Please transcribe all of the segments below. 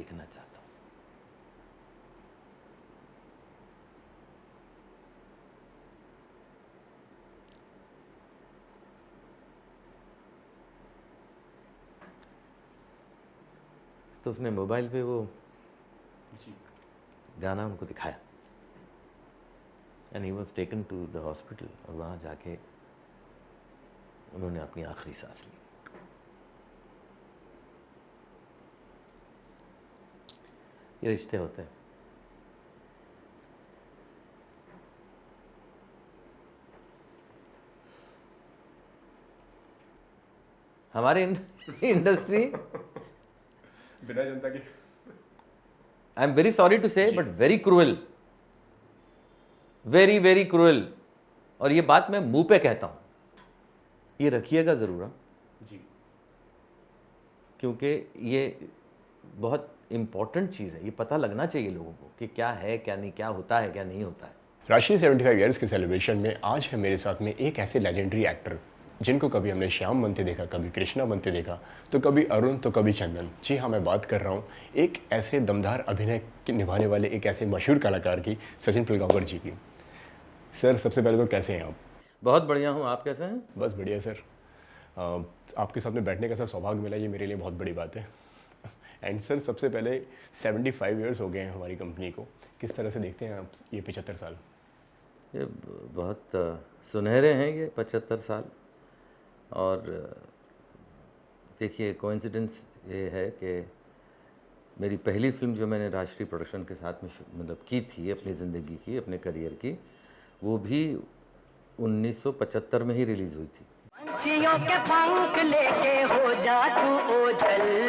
देखना चाहता हूँ। तो उसने मोबाइल पे वो गाना उनको दिखाया and he was taken to the hospital, और वहाँ जाके उन्होंने अपनी आखिरी सांस ली। ये रिश्ते होते हैं। हमारे इंडस्ट्री, बिना जनता की, I am very sorry to say, but very cruel, very very cruel. और ये बात मैं मुंह पे कहता हूं, ये रखिएगा जरूर हाँ? जी, क्योंकि ये बहुत इंपॉर्टेंट चीज़ है। ये पता लगना चाहिए लोगों को कि क्या है क्या नहीं, क्या होता है क्या नहीं होता है। राशि 75 ईयर्स के सेलिब्रेशन में आज है मेरे साथ में एक ऐसे लेजेंडरी एक्टर जिनको कभी हमने श्याम बनते देखा, कभी कृष्णा बनते देखा, तो कभी अरुण, तो कभी चंदन। जी हाँ, मैं बात कर रहा हूँ एक ऐसे दमदार अभिनय निभाने वाले एक ऐसे मशहूर कलाकार की, सचिन पिलगांवकर जी की। सर, सबसे पहले तो कैसे हैं आप? बहुत बढ़िया हूँ, आप कैसे हैं? बस बढ़िया सर। आपके साथ में बैठने का सर सौभाग्य मिला, ये मेरे लिए बहुत बड़ी बात है। एंड सर, सबसे पहले 75 ईयर्स हो गए हैं हमारी कंपनी को, किस तरह से देखते हैं आप ये 75 साल? ये बहुत सुनहरे हैं ये 75 साल। और देखिए, कोइंसिडेंस ये है कि मेरी पहली फिल्म जो मैंने राष्ट्रीय प्रोडक्शन के साथ में मतलब की थी अपनी ज़िंदगी की, अपने करियर की, वो भी 1975 में ही रिलीज़ हुई थी। पंछियों के पंख लेके हो जा तू ओझल,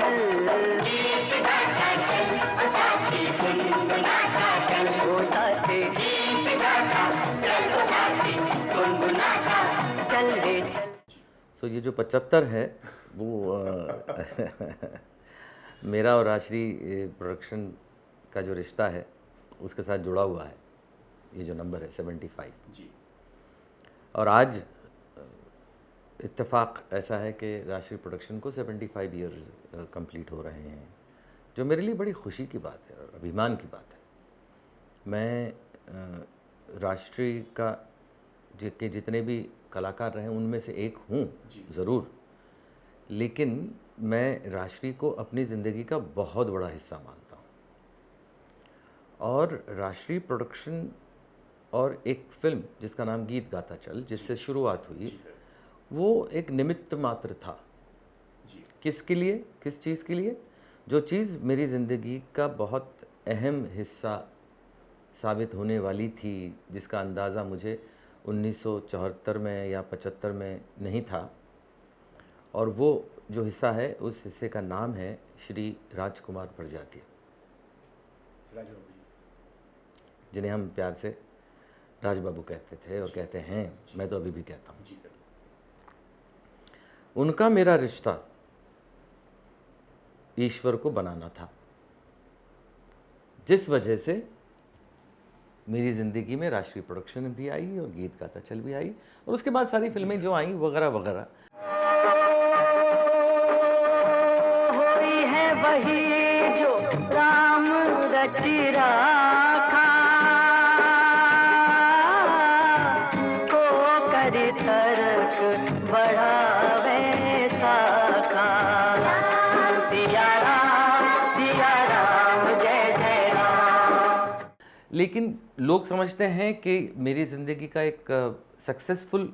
गीत गाता चल ओ साथी, गुनगुनाता चल ओ साथी, गीत गाता चल ओ साथी, गुनगुनाता चल रे चल। सो ये जो 75 है वो मेरा और राष्ट्रीय प्रोडक्शन का जो रिश्ता है उसके साथ जुड़ा हुआ है। ये जो नंबर है 75 जी। और आज इत्तेफाक ऐसा है कि राष्ट्रीय प्रोडक्शन को 75 ईयर्स कंप्लीट हो रहे हैं, जो मेरे लिए बड़ी खुशी की बात है और अभिमान की बात है। मैं राष्ट्रीय का के जितने भी कलाकार रहे उनमें से एक हूँ ज़रूर, लेकिन मैं राष्ट्रीय को अपनी ज़िंदगी का बहुत बड़ा हिस्सा मानता हूँ। और राष्ट्रीय प्रोडक्शन और एक फ़िल्म जिसका नाम गीत गाता चल, जिससे शुरुआत हुई, वो एक निमित्त मात्र था। किसके लिए, किस चीज़ के लिए? जो चीज़ मेरी ज़िंदगी का बहुत अहम हिस्सा साबित होने वाली थी, जिसका अंदाज़ा मुझे 1974 में या 75 में नहीं था। और वो जो हिस्सा है, उस हिस्से का नाम है श्री राजकुमार प्रजातिया, जिन्हें हम प्यार से राज बाबू कहते थे और कहते हैं, मैं तो अभी भी कहता हूँ। उनका मेरा रिश्ता ईश्वर को बनाना था, जिस वजह से मेरी ज़िंदगी में राष्ट्रीय प्रोडक्शन भी आई और गीत गाता चल भी आई, और उसके बाद सारी फिल्में जो आई वगैरह वगैरह। होई है वही जो राम रच राखा, को कर तरक बढ़ावे साखा। सिया राम जय जय राम। लेकिन लोग समझते हैं कि मेरी ज़िंदगी का एक सक्सेसफुल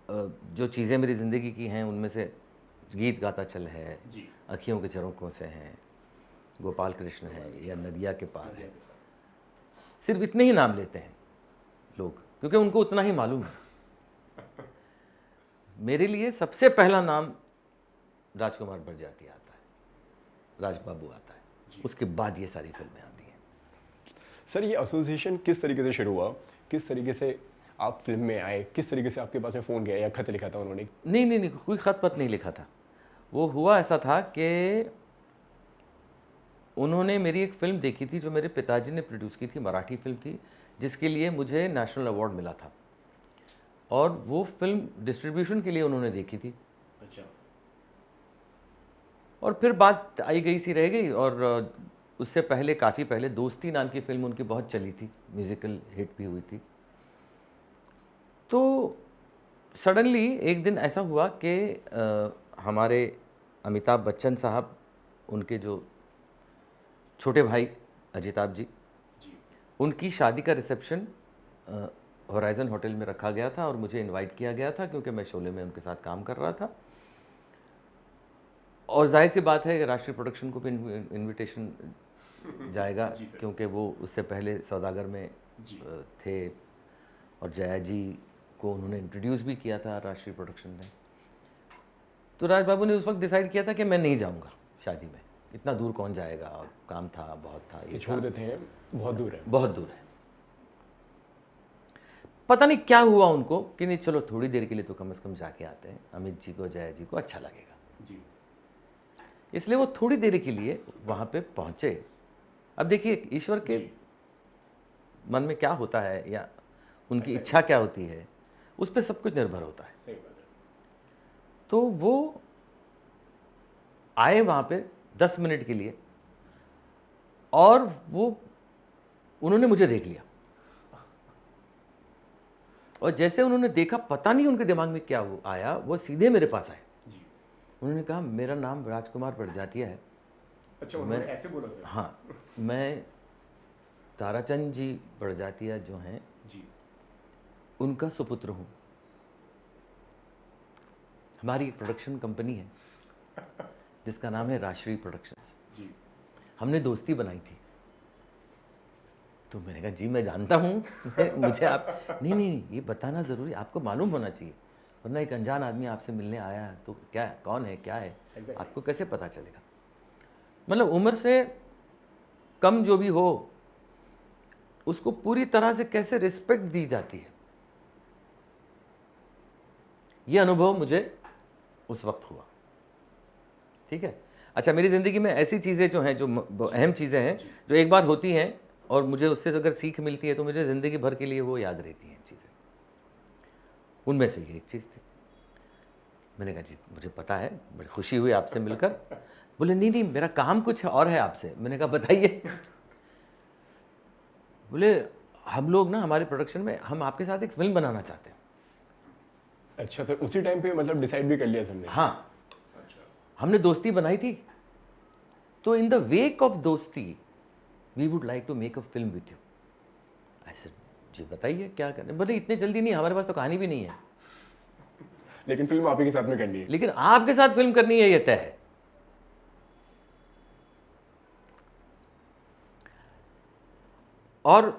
जो चीज़ें मेरी ज़िंदगी की हैं उनमें से गीत गाता चल है, अखियों के झरोकों से हैं, गोपाल कृष्ण है, या नदिया के पार है। सिर्फ इतने ही नाम लेते हैं लोग, क्योंकि उनको उतना ही मालूम है। मेरे लिए सबसे पहला नाम राजकुमार प्रजातिया आता है, राज बाबू आता है, उसके बाद ये सारी फिल्में आती हैं। सर, ये एसोसिएशन किस तरीके से शुरू हुआ? किस तरीके से आप फिल्म में आए? किस तरीके से आपके पास में फ़ोन गया या खत लिखा था उन्होंने? नहीं, कोई खत पत नहीं लिखा था। वो हुआ ऐसा था कि उन्होंने मेरी एक फ़िल्म देखी थी जो मेरे पिताजी ने प्रोड्यूस की थी, मराठी फिल्म थी, जिसके लिए मुझे नेशनल अवार्ड मिला था। और वो फिल्म डिस्ट्रीब्यूशन के लिए उन्होंने देखी थी। अच्छा। और फिर बात आई गई सी रह गई। और उससे पहले, काफ़ी पहले, दोस्ती नाम की फिल्म उनकी बहुत चली थी, म्यूज़िकल हिट भी हुई थी। तो सडनली एक दिन ऐसा हुआ कि हमारे अमिताभ बच्चन साहब, उनके जो छोटे भाई अजिताभ जी, उनकी शादी का रिसेप्शन होराइजन होटल में रखा गया था और मुझे इनवाइट किया गया था क्योंकि मैं शोले में उनके साथ काम कर रहा था। और जाहिर सी बात है कि राष्ट्रीय प्रोडक्शन को भी इनविटेशन जाएगा क्योंकि वो उससे पहले सौदागर में थे और जया जी को उन्होंने इंट्रोड्यूस भी किया था राष्ट्रीय प्रोडक्शन ने। तो राज बाबू ने उस वक्त डिसाइड किया था कि मैं नहीं जाऊंगा शादी में, इतना दूर कौन जाएगा, और काम था, बहुत था, ये छोड़ देते हैं, बहुत दूर है, बहुत दूर है। पता नहीं क्या हुआ उनको कि नहीं चलो थोड़ी देर के लिए तो कम से कम जाके आते हैं, अमित जी को, जया जी को अच्छा लगेगा जी। इसलिए वो थोड़ी देर के लिए वहाँ पे पहुँचे। अब देखिए ईश्वर के मन में क्या होता है या उनकी इच्छा क्या होती है, उस पर सब कुछ निर्भर होता है। सही बात है। तो वो आए वहाँ पे 10 मिनट के लिए और उन्होंने मुझे देख लिया। और जैसे उन्होंने देखा, पता नहीं उनके दिमाग में क्या आया, वो सीधे मेरे पास आए। उन्होंने कहा मेरा नाम राजकुमार बड़जातिया है। अच्छा, उन्होंने ऐसे बोला सर? हाँ, मैं ताराचंद जी बड़जातिया जो हैं जी, उनका सुपुत्र हूँ। हमारी एक प्रोडक्शन कंपनी है जिसका नाम है राष्ट्रीय प्रोडक्शंस जी, हमने दोस्ती बनाई थी। तो मैंने कहा जी मैं जानता हूँ मुझे आप नहीं ये बताना ज़रूरी, आपको मालूम होना चाहिए, वरना एक अनजान आदमी आपसे मिलने आया है तो क्या, कौन है, क्या है, आपको कैसे पता चलेगा। मतलब उम्र से कम जो भी हो उसको पूरी तरह से कैसे रिस्पेक्ट दी जाती है, ये अनुभव मुझे उस वक्त हुआ। ठीक है। अच्छा, मेरी ज़िंदगी में ऐसी चीज़ें जो हैं, जो अहम चीज़ें हैं, जो एक बार होती हैं और मुझे उससे अगर सीख मिलती है तो मुझे ज़िंदगी भर के लिए वो याद रहती हैं चीज़ें। उनमें से ये एक चीज़ थी। मैंने कहा जी मुझे पता है, बड़ी खुशी हुई आपसे मिलकर। बोले नहीं मेरा काम कुछ और है आपसे। मैंने कहा बताइए। बोले हम लोग ना, हमारे प्रोडक्शन में हम आपके साथ एक फिल्म बनाना चाहते हैं। अच्छा सर, उसी टाइम पे मतलब डिसाइड भी कर लिया सर ने? हाँ, हमने दोस्ती बनाई थी, तो in the wake of Dosti we would like to make a film with you. ऐसे जी बताइए क्या करें। बोले इतने जल्दी नहीं, हमारे पास तो कहानी भी नहीं है, लेकिन फिल्म आप ही के साथ में करनी है। लेकिन आपके साथ फिल्म करनी है, ये तय है। और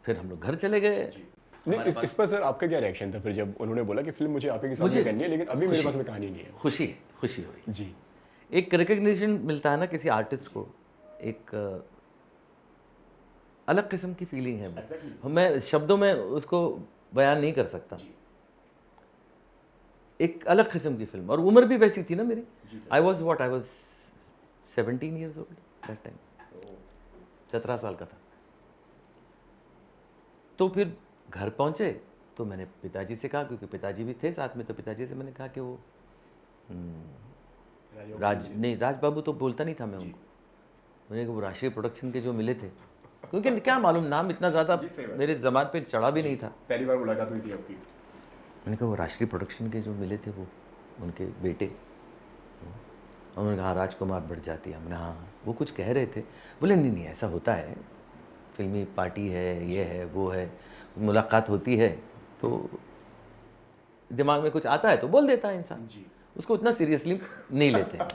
फिर हम लोग घर चले गए। नहीं, इस पर सर आपका क्या रिएक्शन था फिर जब उन्होंने बोला कि फिल्म मुझे आप ही के साथ में करनी है, लेकिन अभी मेरे पास में कहानी नहीं है? खुशी हुई जी। एक रिकग्निशन मिलता है ना किसी आर्टिस्ट को, एक अलग किस्म की फीलिंग है। मैं शब्दों में उसको बयान नहीं कर सकता। एक अलग किस्म की फिल्म, और उम्र भी वैसी थी ना मेरी। I was 17 years old that time, 17 साल का था। तो फिर घर पहुंचे तो मैंने पिताजी से कहा, क्योंकि पिताजी भी थे साथ में, तो पिताजी से मैंने कहा कि वो राज बाबू तो बोलता नहीं था मैं उनको। मैंने कहा वो राष्ट्रीय प्रोडक्शन के जो मिले थे, क्योंकि क्या मालूम, नाम इतना ज़्यादा मेरे ज़बान पे चढ़ा भी नहीं था। पहली बार मुलाकात हुई थी आपकी। मैंने कहा वो राष्ट्रीय प्रोडक्शन के जो मिले थे वो उनके बेटे। उन्होंने कहा राजकुमार बड़जातिया। हमने हाँ, वो कुछ कह रहे थे। बोले नहीं ऐसा होता है, फिल्मी पार्टी है, ये है, वो है, मुलाकात होती है तो दिमाग में कुछ आता है तो बोल देता है इंसान, उसको उतना सीरियसली नहीं लेते हैं।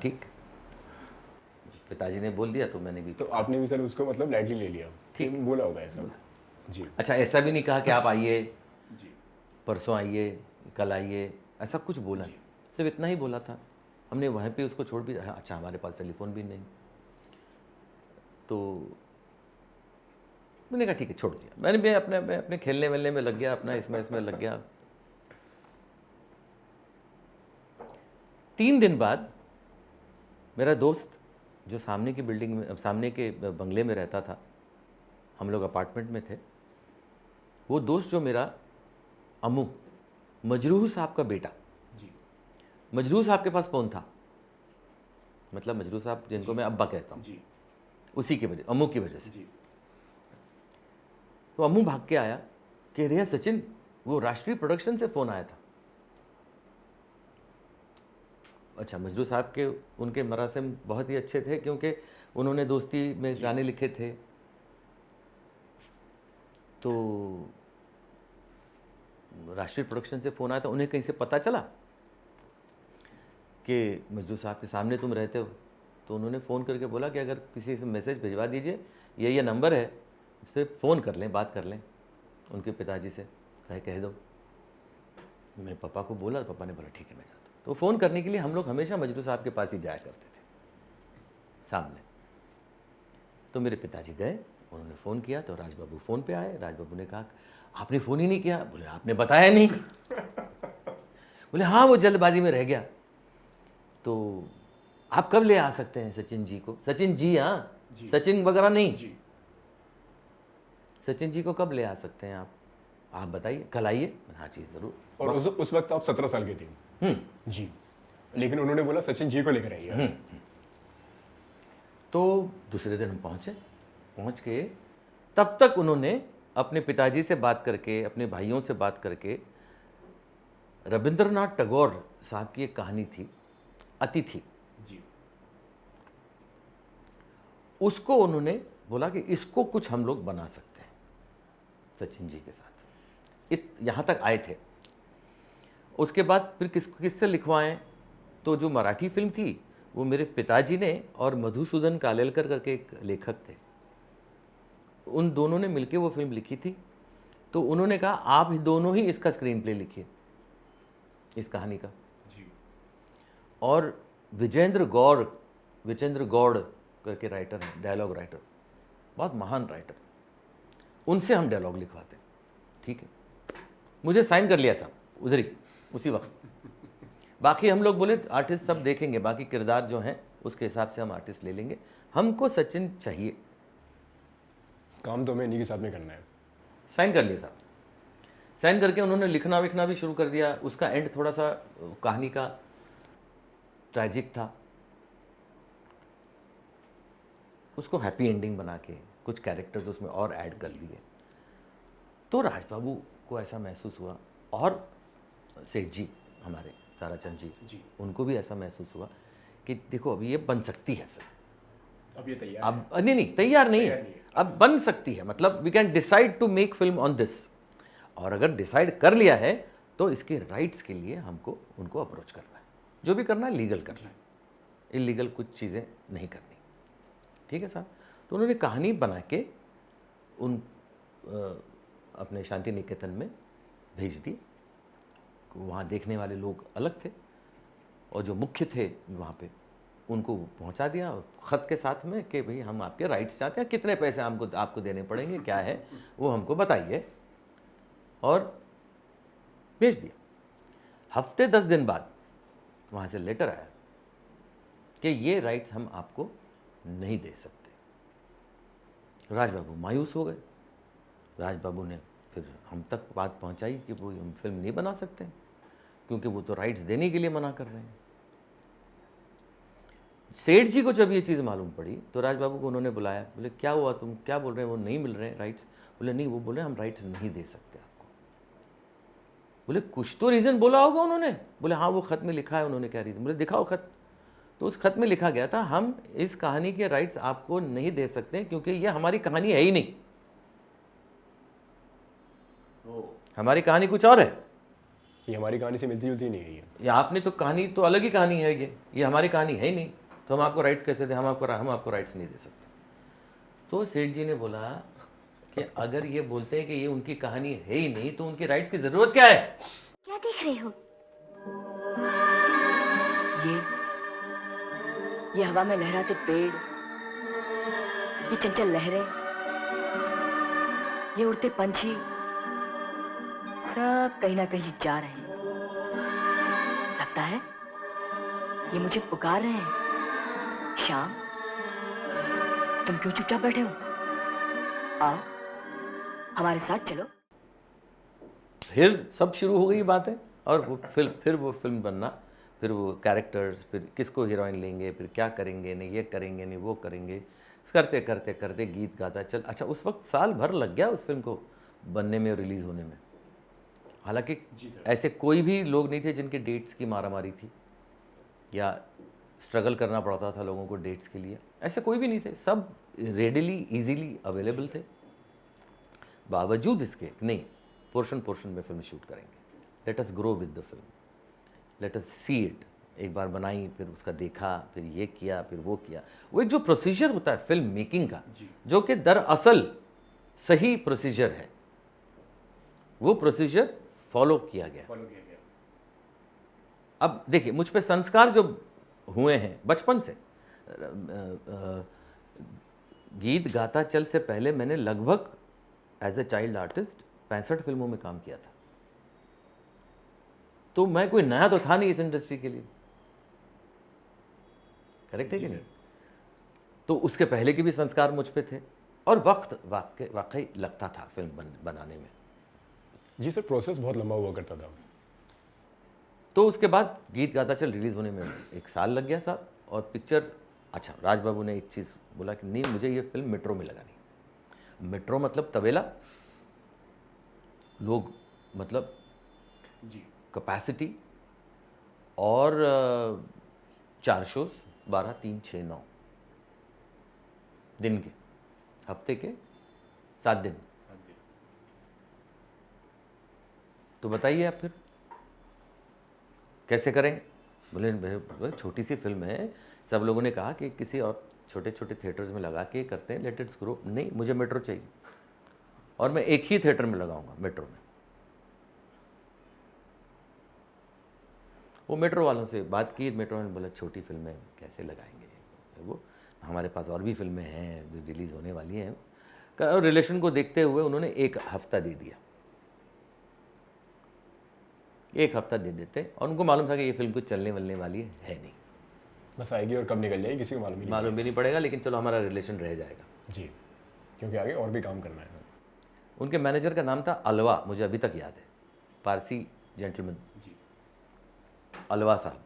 ठीक, पिताजी ने बोल दिया तो मैंने भी। तो आपने भी सर उसको मतलब लाइटली ले लिया? ठीक, बोला होगा ऐसा जी। अच्छा, ऐसा भी नहीं कहा कि आप आइए, परसों आइए, कल आइए, ऐसा कुछ बोला नहीं, सिर्फ इतना ही बोला था। हमने वहीं पे उसको छोड़ भी। अच्छा, हमारे पास टेलीफोन भी नहीं, तो मैंने कहा ठीक है छोड़ दिया। मैं अपने खेलने वेलने में लग गया, अपना इसमें लग गया। 3 दिन बाद मेरा दोस्त जो सामने की बिल्डिंग में, सामने के बंगले में रहता था, हम लोग अपार्टमेंट में थे, वो दोस्त जो मेरा अम्मू मजरूह साहब का बेटा, मजरू साहब के पास फ़ोन था, मतलब मजरू साहब जिनको मैं अब्बा कहता हूँ, उसी की वजह, अम्मू की वजह से। तो अम्मू भाग के आया कि रे सचिन, वो राष्ट्रीय प्रोडक्शन से फ़ोन आया था। अच्छा, मजरू साहब के उनके मरासिम बहुत ही अच्छे थे, क्योंकि उन्होंने दोस्ती में गाने लिखे थे। तो राष्ट्रीय प्रोडक्शन से फ़ोन आया था, उन्हें कहीं से पता चला कि मजरू साहब के सामने तुम रहते हो। तो उन्होंने फ़ोन करके बोला कि अगर किसी से मैसेज भिजवा दीजिए, ये नंबर है, इस पर फ़ोन कर लें, बात कर लें उनके पिताजी से, कह दो। मेरे पापा को बोला, पापा ने बोला ठीक है मैं जाता हूँ। तो फ़ोन करने के लिए हम लोग हमेशा मजरू साहब के पास ही जाया करते थे सामने। तो मेरे पिताजी गए, उन्होंने फ़ोन किया तो राजबाबू फ़ोन पे आए। राजबाबू ने कहा आपने फ़ोन ही नहीं किया। बोले आपने बताया नहीं। बोले हाँ, वो जल्दबाजी में रह गया। तो आप कब ले आ सकते हैं सचिन जी को? सचिन जी, हाँ, सचिन वगैरह नहीं, सचिन जी को कब ले आ सकते हैं आप बताइए, कल आइए। हाँ जी ज़रूर। और उस वक्त आप 17 साल के थे जी, लेकिन उन्होंने बोला सचिन जी को लेकर आइए। तो दूसरे दिन हम पहुँच के तब तक उन्होंने अपने पिताजी से बात करके, अपने भाइयों से बात करके, रविंद्रनाथ टैगोर साहब की एक कहानी थी अतिथि, उसको उन्होंने बोला कि इसको कुछ हम लोग बना सकते हैं सचिन जी के साथ। यहाँ तक आए थे। उसके बाद फिर किससे लिखवाएं? तो जो मराठी फिल्म थी वो मेरे पिताजी ने और मधुसूदन कालेलकर करके एक लेखक थे, उन दोनों ने मिलके वो फिल्म लिखी थी। तो उन्होंने कहा आप दोनों ही इसका स्क्रीन प्ले लिखिए, इस कहानी का। और विजेंद्र गौड़ करके राइटर हैं, डायलॉग राइटर, बहुत महान राइटर, उनसे हम डायलॉग लिखवाते हैं। ठीक है, मुझे साइन कर लिया साहब उधर ही उसी वक्त। बाकी हम लोग बोले आर्टिस्ट सब देखेंगे, बाकी किरदार जो हैं उसके हिसाब से हम आर्टिस्ट ले लेंगे, हमको सचिन चाहिए। काम तो हमें इन्हीं के साथ में करना है। साइन कर लिया साहब। साइन करके उन्होंने लिखना विखना भी शुरू कर दिया। उसका एंड थोड़ा सा कहानी का ट्रैजिक था, उसको हैप्पी एंडिंग बना के कुछ कैरेक्टर्स उसमें और ऐड कर लिए। तो राजबाबू को ऐसा महसूस हुआ, और सेठ जी हमारे ताराचंद जी, उनको भी ऐसा महसूस हुआ कि देखो अभी ये बन सकती है फिल्म, अब ये तैयार अब नहीं तैयार नहीं है, अब बन सकती है, मतलब we can decide to make film on this. और अगर डिसाइड कर लिया है तो इसके राइट्स के लिए हमको उनको अप्रोच करना है, जो भी करना है लीगल करना है, इलीगल कुछ चीज़ें नहीं करनी। ठीक है साहब। तो उन्होंने कहानी बना के उन अपने शांति निकेतन में भेज दी। वहाँ देखने वाले लोग अलग थे और जो मुख्य थे वहाँ पे उनको पहुँचा दिया ख़त के साथ में कि भाई हम आपके राइट्स चाहते हैं, कितने पैसे आपको देने पड़ेंगे, क्या है वो हमको बताइए, और भेज दिया। हफ्ते 10 दिन बाद वहाँ से लेटर आया कि ये राइट्स हम आपको नहीं दे सकते। राजबाबू मायूस हो गए। राजबाबू ने फिर हम तक बात पहुंचाई कि वो हम फिल्म नहीं बना सकते क्योंकि वो तो राइट्स देने के लिए मना कर रहे हैं। सेठ जी को जब ये चीज़ मालूम पड़ी तो राजबाबू को उन्होंने बुलाया, बोले क्या हुआ, तुम क्या बोल रहे हैं, वो नहीं मिल रहे हैं राइट्स? बोले नहीं, वो बोले हम राइट्स नहीं दे सकते आपको। बोले कुछ तो रीज़न बोला होगा उन्होंने? बोले हाँ वो ख़त में लिखा है। उन्होंने क्या रीज़न? बोले दिखाओ ख़त। तो उस खत में लिखा गया था हम इस कहानी के राइट्स आपको नहीं दे सकते क्योंकि ये हमारी कहानी है ही नहीं, हमारी कहानी कुछ और है, ये हमारी कहानी से मिलती जुलती नहीं है। ये आपने तो कहानी तो अलग ही कहानी है, ये हमारी कहानी है ही नहीं, तो हम आपको राइट्स कैसे दें? हम आपको राइट्स नहीं दे सकते। तो सेठ जी ने बोला कि अगर ये बोलते हैं कि ये उनकी कहानी है ही नहीं तो उनकी राइट्स की जरूरत क्या है? क्या देख रहे हो? ये हवा में लहराते पेड़, ये चंचल लहरें, ये उड़ते पंछी, सब कहीं ना कहीं जा रहे हैं। लगता है ये मुझे पुकार रहे हैं। श्याम, तुम क्यों चुपचाप बैठे हो? आओ हमारे साथ चलो। फिर सब शुरू हो गई बातें और वो फिर वो फिल्म बनना फिर वो कैरेक्टर्स, फिर किसको हीरोइन लेंगे, फिर क्या करेंगे, नहीं ये करेंगे, नहीं वो करेंगे, करते करते करते गीत गाता चल। अच्छा, उस वक्त साल भर लग गया उस फिल्म को बनने में और रिलीज़ होने में। हालांकि ऐसे कोई भी लोग नहीं थे जिनके डेट्स की मारामारी थी या स्ट्रगल करना पड़ता था लोगों को डेट्स के लिए, ऐसे कोई भी नहीं थे, सब रेडिली ईजीली अवेलेबल थे। बावजूद इसके नहीं, पोर्शन पोर्शन में फिल्म शूट करेंगे, let us grow with the film, let us see it. एक बार बनाई, फिर उसका देखा, फिर ये किया, फिर वो किया। वो एक जो प्रोसीजर होता है फिल्म मेकिंग का, जो कि दरअसल सही प्रोसीजर है, वो प्रोसीजर फॉलो किया गया। अब देखिए, मुझ पे संस्कार जो हुए हैं बचपन से, गीत गाता चल से पहले मैंने लगभग एज ए चाइल्ड आर्टिस्ट 65 फिल्मों में काम किया था। तो मैं कोई नया तो था नहीं इस इंडस्ट्री के लिए, करेक्ट है कि नहीं? तो उसके पहले के भी संस्कार मुझ पे थे और वक्त वाकई लगता था फिल्म बनाने में। जी सर, प्रोसेस बहुत लंबा हुआ करता था। तो उसके बाद गीत गाता चल रिलीज़ होने में 1 साल लग गया साहब। और पिक्चर, अच्छा, राज बाबू ने एक चीज़ बोला कि नहीं, मुझे ये फिल्म मेट्रो में लगानी। मेट्रो मतलब तबेला, लोग मतलब जी, कैपेसिटी, और 4 शोज, 12, 3, 6, 9 दिन के, हफ्ते के 7 दिन। तो बताइए आप फिर कैसे करें? बोले छोटी सी फिल्म है, सब लोगों ने कहा कि किसी और छोटे छोटे थिएटर्स में लगा के करते हैं, लेट इट्स ग्रो। नहीं, मुझे मेट्रो चाहिए और मैं एक ही थिएटर में लगाऊंगा, मेट्रो में। वो मेट्रो वालों से बात की, मेट्रो वालों ने बोला छोटी फिल्में कैसे लगाएंगे, वो हमारे पास और भी फिल्में हैं जो रिलीज़ होने वाली हैं। और रिलेशन को देखते हुए उन्होंने 1 हफ्ता दे दिया, 1 हफ्ता दे देते, और उनको मालूम था कि ये फिल्म कुछ चलने वलने वाली है नहीं, बस आएगी और कब निकल जाएगी किसी को मालूम भी नहीं पड़ेगा, लेकिन चलो हमारा रिलेशन रह जाएगा। जी, क्योंकि आगे और भी काम करना है। उनके मैनेजर का नाम था अलवा, मुझे अभी तक याद है, पारसी जेंटलमैन जी, अलवा साहब।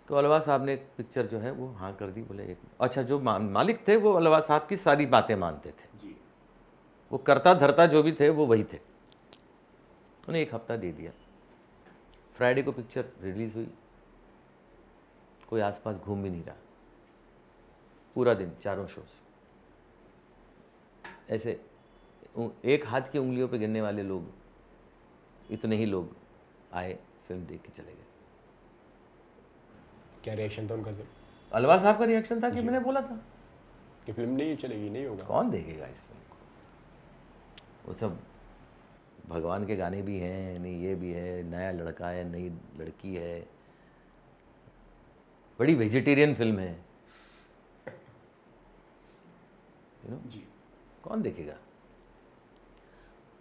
तो अलवा साहब ने पिक्चर जो है वो हाँ कर दी। बोले एक, अच्छा, जो मालिक थे वो अलवा साहब की सारी बातें मानते थे जी, वो करता धरता जो भी थे वो वही थे। उन्हें 1 हफ्ता दे दिया। फ्राइडे को पिक्चर रिलीज़ हुई, कोई आसपास घूम भी नहीं रहा, पूरा दिन 4 शोज, ऐसे एक हाथ की उंगलियों पे गिनने वाले लोग, इतने ही लोग आए, फिल्म देख के चले गए। क्या रिएक्शन था उनका सर? अलवा साहब का रिएक्शन था कि मैंने बोला था कि फिल्म नहीं चलेगी, नहीं होगा, कौन देखेगा इस फिल्म को, वो सब भगवान के गाने भी हैं, नहीं ये भी है, नया लड़का है, नई लड़की है, बड़ी वेजिटेरियन फिल्म है, जी, कौन देखेगा?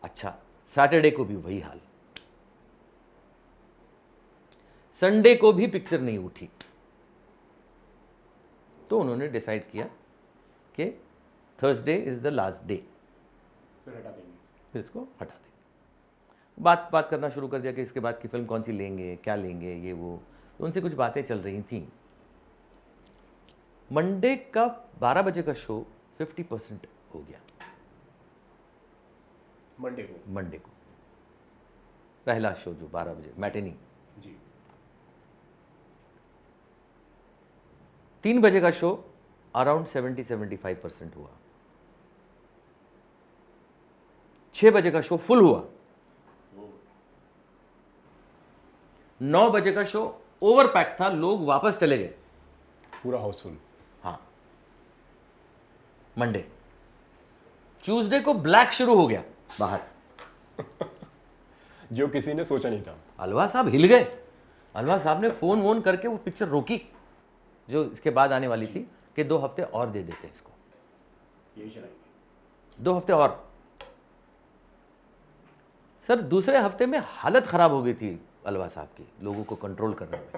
अच्छा, सैटरडे को भी वही हाल, संडे को भी पिक्चर नहीं उठी। तो उन्होंने डिसाइड किया कि Thursday is the last day, फिर हटा देंगे, फिर इसको हटा देंगे। बात करना शुरू कर दिया कि इसके बाद की फिल्म कौन सी लेंगे, क्या लेंगे, ये वो। तो उनसे कुछ बातें चल रही थी। मंडे का 12 बजे का शो 50% हो गया। मंडे को पहला शो जो 12 बजे मैटिनी, जी, 3 बजे का शो अराउंड 70-75% हुआ। 6 बजे का शो फुल हुआ। 9 बजे का शो ओवर पैक था, लोग वापस चले गए, पूरा हाउसफुल। हाँ। मंडे, ट्यूसडे को ब्लैक शुरू हो गया बाहर, जो किसी ने सोचा नहीं था। अलवा साहब हिल गए। अलवा साहब ने फोन वोन करके वो पिक्चर रोकी जो इसके बाद आने वाली थी, कि 2 हफ्ते और दे देते इसको, यही चलाएंगे 2 हफ्ते और। सर, दूसरे हफ्ते में हालत खराब हो गई थी अलवा साहब की, लोगों को कंट्रोल करने में।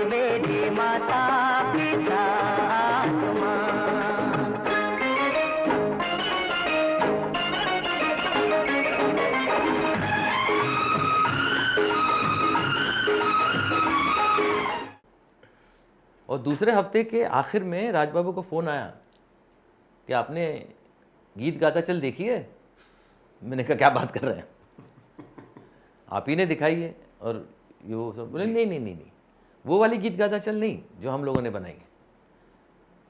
मेरी माता पिता आसमां, दूसरे हफ्ते के आखिर में राज बाबू को फ़ोन आया कि आपने गीत गाता चल देखी है। मैंने कहा क्या बात कर रहे हैं, आप ही ने दिखाई है। और ये वो सब बोले नहीं नहीं नहीं नहीं, वो वाली गीत गाता चल नहीं जो हम लोगों ने बनाई है,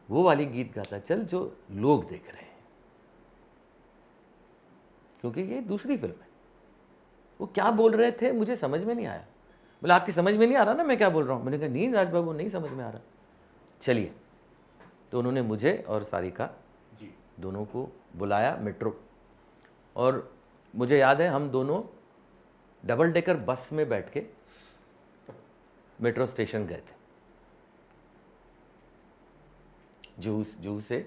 वो वाली गीत गाता चल जो लोग देख रहे हैं, क्योंकि ये दूसरी फिल्म है। वो क्या बोल रहे थे मुझे समझ में नहीं आया। बोले आपकी समझ में नहीं आ रहा ना मैं क्या बोल रहा हूँ। मैंने कहा नहीं राज बाबू, नहीं समझ में आ रहा। चलिए, तो उन्होंने मुझे और सारिका दोनों को बुलाया मेट्रो, और मुझे याद है हम दोनों डबल डेकर बस में बैठ के मेट्रो स्टेशन गए थे। जूहू से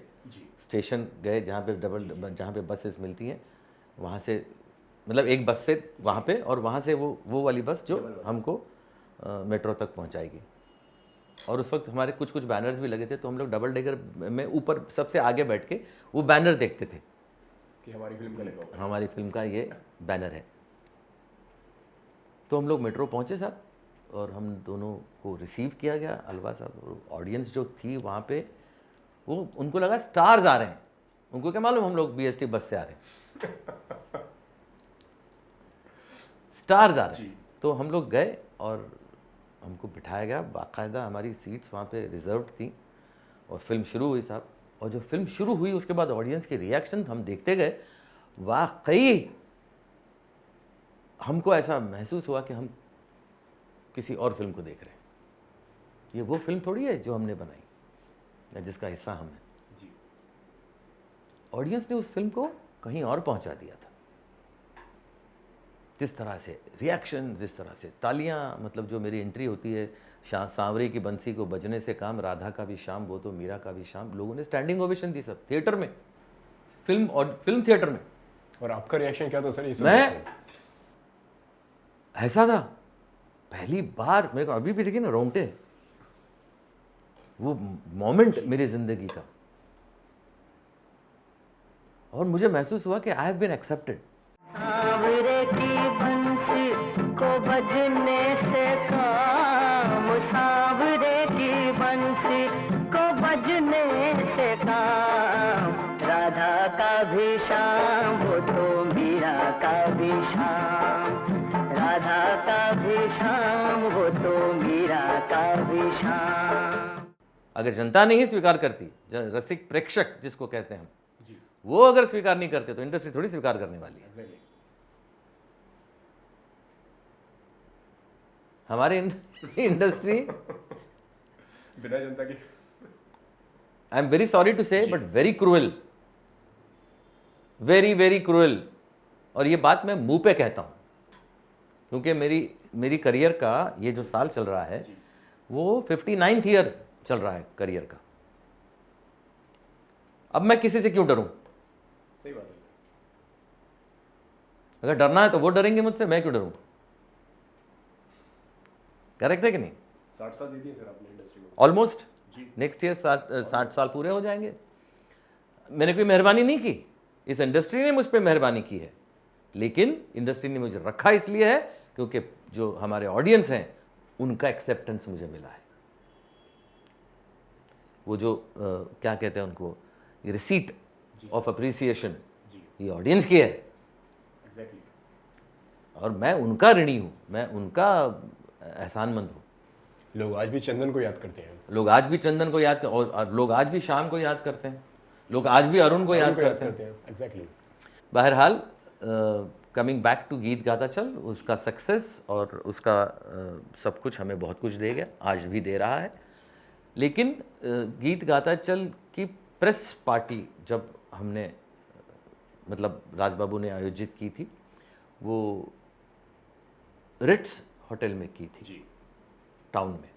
स्टेशन गए जहाँ पे बसेस मिलती हैं, वहाँ से मतलब एक बस से वहाँ पे, और वहाँ से वो वाली बस जो हमको मेट्रो तक पहुँचाएगी। और उस वक्त हमारे कुछ बैनर्स भी लगे थे, तो हम लोग डबल डेकर में ऊपर सबसे आगे बैठ के वो बैनर देखते थे कि हमारी फिल्म का लगा हुआ है। हमारी फिल्म का ये बैनर है। तो हम लोग मेट्रो पहुँचे साहब, और हम दोनों को रिसीव किया गया। अलवा साहब, ऑडियंस जो थी वहाँ पे, वो उनको लगा स्टार्स आ रहे हैं। उनको क्या मालूम हम लोग BST बस से आ रहे हैं, स्टार्स आ रहे हैं। तो हम लोग गए और हमको बिठाया गया, बाकायदा हमारी सीट्स वहाँ पे रिजर्व्ड थी, और फिल्म शुरू हुई साहब। और जो फिल्म शुरू हुई उसके बाद ऑडियंस के रिएक्शन हम देखते गए, वाकई हमको ऐसा महसूस हुआ कि हम किसी और फिल्म को देख रहे हैं। ये वो फिल्म थोड़ी है जो हमने बनाई या जिसका हिस्सा हम हैं। ऑडियंस ने उस फिल्म को कहीं और पहुंचा दिया था। जिस तरह से रिएक्शन, जिस तरह से तालियां, मतलब जो मेरी एंट्री होती है, सांवरे की बंसी को बजने से काम, राधा का भी शाम वो तो मीरा का भी शाम, लोगों ने स्टैंडिंग ओवेशन दी सब थिएटर में, फिल्म थिएटर में। और आपका रिएक्शन क्या था सर? ये सब मैं ऐसा था, पहली बार मेरे को अभी भी देखिए ना रोंगटे, वो मोमेंट मेरी जिंदगी का, और मुझे महसूस हुआ कि I have been accepted. Sanwer की बंसी को बजने से काम, सांवरे की बंसी को बजने से काम, राधा का भी शाम वो तो मीरा का भी शाम, राधा का भी शाम वो तो मीरा का भी शाम। अगर जनता नहीं स्वीकार करती, रसिक प्रेक्षक जिसको कहते हैं हम, वो अगर स्वीकार नहीं करते तो इंडस्ट्री थोड़ी स्वीकार करने वाली है। हमारी इंडस्ट्री, बिना जनता की, I am very sorry to say, but very cruel, very very cruel. और ये बात मैं मुंह पे कहता हूं, क्योंकि मेरी करियर का ये जो साल चल रहा है वो 59th ईयर चल रहा है करियर का। अब मैं किसी से क्यों डरूं? सही बात है। अगर डरना है तो वो डरेंगे मुझसे, मैं क्यों डरूं? करेक्ट है कि नहीं? 60 साल दे दिए सर आपने इंडस्ट्री को। ऑलमोस्ट नेक्स्ट ईयर 60 साल पूरे हो जाएंगे। मैंने कोई मेहरबानी नहीं की, इस इंडस्ट्री ने मुझ पर मेहरबानी की है, लेकिन इंडस्ट्री ने मुझे रखा इसलिए है क्योंकि जो हमारे ऑडियंस हैं उनका एक्सेप्टेंस मुझे मिला है। वो जो क्या कहते हैं उनको, रिसीट ऑफ अप्रिसिएशन, ये ऑडियंस की है। एग्जैक्टली। और मैं उनका ऋणी हूँ, मैं उनका एहसानमंद हूँ। लोग आज भी चंदन को याद करते हैं, लोग आज भी चंदन को याद और लोग आज भी शाम को याद करते हैं, लोग आज भी अरुण को याद करते हैं। एग्जैक्टली। बहरहाल, कमिंग बैक टू गीत गाता चल, उसका सक्सेस और उसका सब कुछ हमें बहुत कुछ दे गया, आज भी दे रहा है। लेकिन गीत गाता चल की प्रेस पार्टी जब हमने मतलब राज बाबू ने आयोजित की थी, वो रिट्स होटल में की थी टाउन में,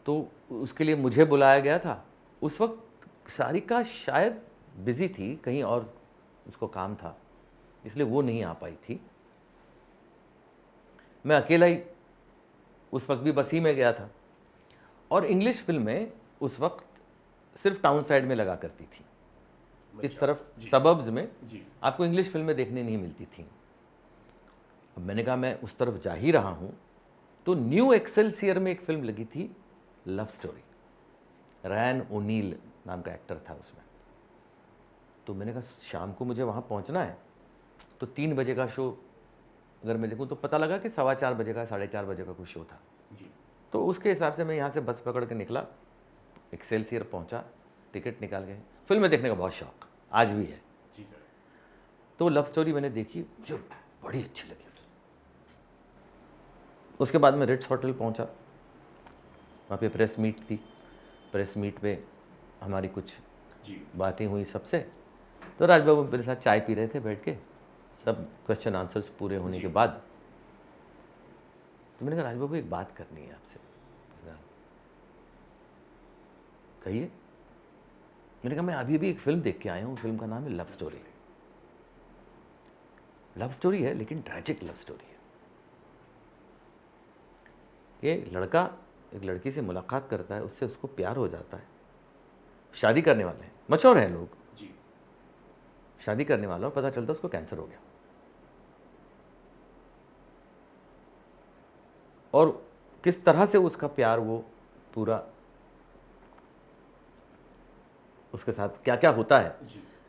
तो उसके लिए मुझे बुलाया गया था। उस वक्त सारिका शायद बिजी थी, कहीं और उसको काम था, इसलिए वो नहीं आ पाई थी। मैं अकेला ही उस वक्त भी बस ही में गया था। और इंग्लिश फिल्में उस वक्त सिर्फ टाउन साइड में लगा करती थी, इस तरफ सबर्ब्स में आपको इंग्लिश फिल्में देखने नहीं मिलती थी। अब मैंने कहा मैं उस तरफ जा ही रहा हूँ, तो न्यू एक्सेलसियर में एक फिल्म लगी थी लव स्टोरी। रैन ओनील नाम का एक्टर था उसमें। तो मैंने कहा शाम को मुझे वहाँ पहुँचना है, तो 3 बजे का शो अगर मैं देखूँ तो पता लगा कि 4:15 बजे का 4:30 बजे का कुछ शो था। तो उसके हिसाब से मैं यहाँ से बस पकड़ के निकला, एक्सेलसियर पहुँचा, टिकट निकाल गए। फिल्म देखने का बहुत शौक आज भी है जी सर। तो लव स्टोरी मैंने देखी, मुझे बड़ी अच्छी लगी। उसके बाद मैं रिट्स होटल पहुँचा, वहाँ पे प्रेस मीट थी। प्रेस मीट पे हमारी कुछ बातें हुई सबसे। तो राज बाबू मेरे साथ चाय पी रहे थे बैठ के, सब क्वेश्चन आंसर्स पूरे होने के बाद। तो मैंने कहा राज बाबू एक बात करनी है आपसे। कहिए। मैंने कहा मैं अभी अभी एक फिल्म देख के आया हूँ, फिल्म का नाम है लव स्टोरी। लव स्टोरी है लेकिन ट्रैजिक लव स्टोरी है। ये लड़का एक लड़की से मुलाकात करता है, उससे उसको प्यार हो जाता है, शादी करने वाले हैं, मैच्योर हैं लोग, शादी करने वाला, पता चलता उसको कैंसर हो गया। और किस तरह से उसका प्यार वो पूरा उसके साथ क्या क्या होता है,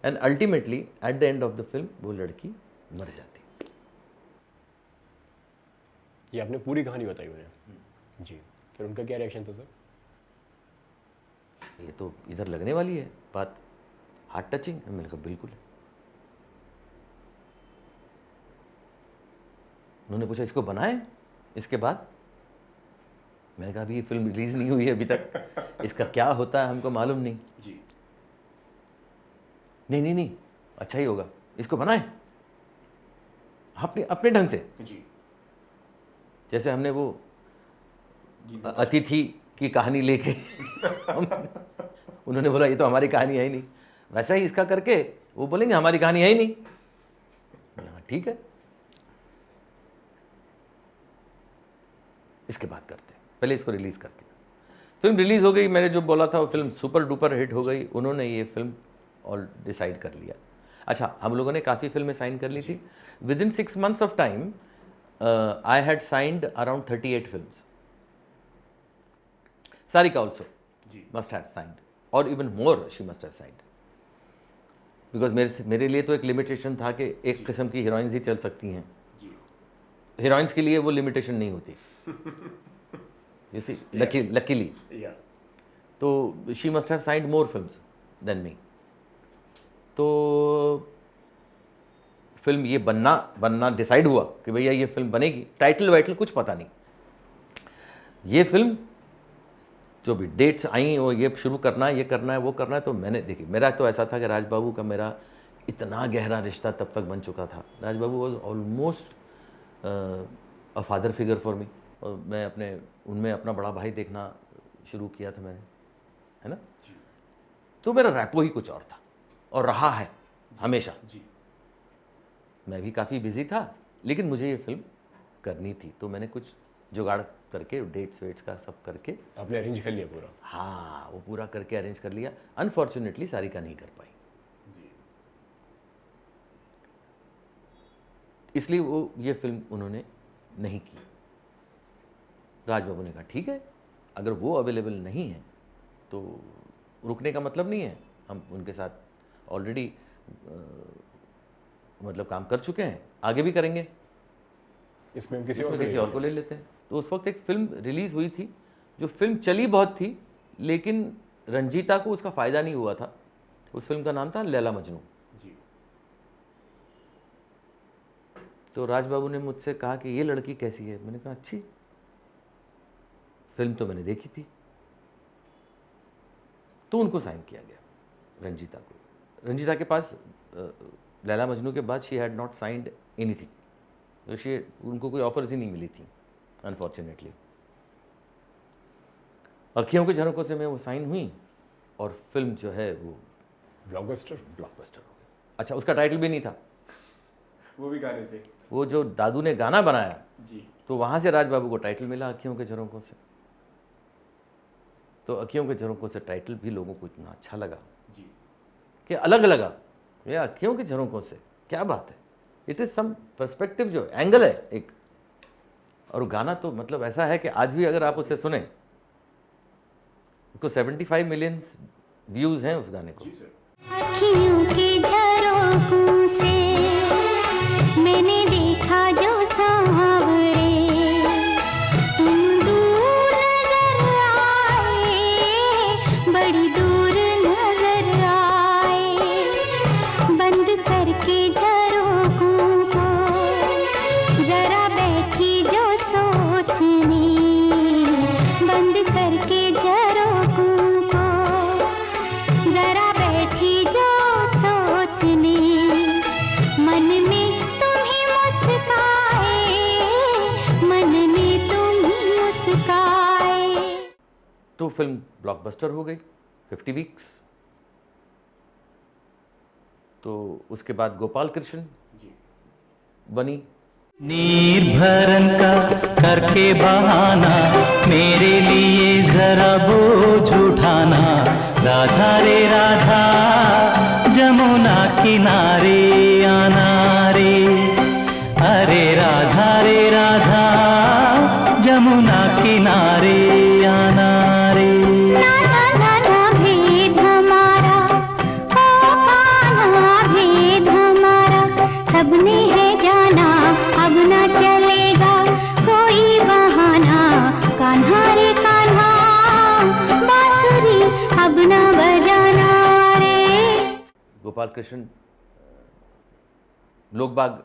and ultimately at the end of the film वो लड़की मर जाती। ये आपने पूरी कहानी बताई उन्हें जी, फिर उनका क्या रिएक्शन था सर? ये तो इधर लगने वाली है बात, हार्ट टचिंग। मैंने कहा बिल्कुल। उन्होंने पूछा इसको बनाए इसके बाद? मैंने कहा अभी ये फिल्म रिलीज नहीं हुई है अभी तक, इसका क्या होता है हमको मालूम नहीं। जी। नहीं, अच्छा ही होगा, इसको बनाए अपने अपने ढंग से। जी। जैसे हमने वो अतिथि की कहानी लेके उन्होंने बोला ये तो हमारी कहानी है ही नहीं, वैसा ही इसका करके वो बोलेंगे हमारी कहानी है ही नहीं। ठीक है, इसके बाद करते हैं, पहले इसको रिलीज करके। फिल्म रिलीज हो गई, मैंने जो बोला था वो फिल्म सुपर डुपर हिट हो गई। उन्होंने ये फिल्म और डिसाइड कर लिया। अच्छा, हम लोगों ने काफ़ी फिल्में साइन कर ली थी। Within 6 months of time I had signed around 38 films. Sarika also must have signed, और even more she must have signed, because मेरे लिए तो एक लिमिटेशन था कि एक किस्म की हीरोइंस ही चल सकती हैं। हीरोइंस के लिए वो लिमिटेशन नहीं होती यू सी, लकीली। तो she must have signed more films than me. तो फिल्म ये बनना डिसाइड हुआ कि भैया ये फिल्म बनेगी। टाइटल वाइटल कुछ पता नहीं। ये फिल्म जो भी डेट्स आई वो ये शुरू करना है, ये करना है, वो करना है। तो मैंने देखी, मेरा तो ऐसा था कि राज बाबू का मेरा इतना गहरा रिश्ता तब तक बन चुका था। Raj Babu was almost a father figure for me. और मैं उनमें अपना बड़ा भाई देखना शुरू किया था मैंने, है ना। तो मेरा रैपो ही कुछ और था और रहा है हमेशा। मैं भी काफ़ी बिजी था, लेकिन मुझे ये फिल्म करनी थी। तो मैंने कुछ जुगाड़ करके, डेट्स वेट्स का सब करके आपने अरेंज कर लिया पूरा? हाँ, वो पूरा करके अरेंज कर लिया। अनफॉर्चुनेटली सारिका नहीं कर पाई, इसलिए वो ये फिल्म उन्होंने नहीं की। राज बाबू ने कहा ठीक है, अगर वो अवेलेबल नहीं है तो रुकने का मतलब नहीं है। हम उनके साथ ऑलरेडी मतलब काम कर चुके हैं, आगे भी करेंगे, इसमें हम किसी और को ले लेते हैं। तो उस वक्त एक फिल्म रिलीज़ हुई थी, जो फिल्म चली बहुत थी, लेकिन रंजीता को उसका फ़ायदा नहीं हुआ था। उस फिल्म का नाम था लैला मजनू। तो राज बाबू ने मुझसे कहा कि ये लड़की कैसी है? मैंने कहा अच्छी। फिल्म तो मैंने देखी थी। तो उनको साइन किया गया, रंजीता को। रंजीता के पास लैला मजनू के बाद she had not signed anything. तो उनको कोई ऑफर्स ही नहीं मिली थी अनफॉर्चुनेटली। अखियों के झरोकों से मैं वो साइन हुई और फिल्म जो है वो ब्लॉकबस्टर हो गई। अच्छा, उसका टाइटल भी नहीं था, वो भी गाने से, वो जो दादू ने गाना बनाया जी, तो वहाँ से राज बाबू को टाइटल मिला अखियों के झरोकों से। तो अखियों के झरोकों से टाइटल भी लोगों को इतना अच्छा लगा जी, कि अलग लगा। ये अखियों के झरोकों से क्या बात है, इट इज़ सम पर्सपेक्टिव, जो एंगल है एक। और गाना तो मतलब ऐसा है कि आज भी अगर आप उसे सुने उसको 75 मिलियन व्यूज़ हैं उस गाने को। अखियों के झरोखों से मैंने देखा जो सांवरे, तुम दूर नजर आए, बड़ी दूर नजर आए। बंद करके झरोखों को जरा बैठी जो सोचने, बंद करके झरोखों को जरा बैठी जो सोचने, मन में तुम ही मुस्काए, मन में तुम ही मुस्काए। तो फिल्म ब्लॉकबस्टर हो गई 50 वीक्स। तो उसके बाद गोपाल कृष्ण बनी। नीर भरन का करके बहाना, मेरे लिए जरा बोझ उठाना। राधा रे राधा, जमुना किनारे आना रे। अरे राधा रे राधा, जमुना किनारे आना रे। ना ना ना ना भेद हमारा, ओ कान्हा भेद हमारा, सबने है जाना अब न चलेगा कोई बहाना। कान्हा रे कान्हा, बांसुरी अब न बजाना रे। गोपाल कृष्ण, लोग बाग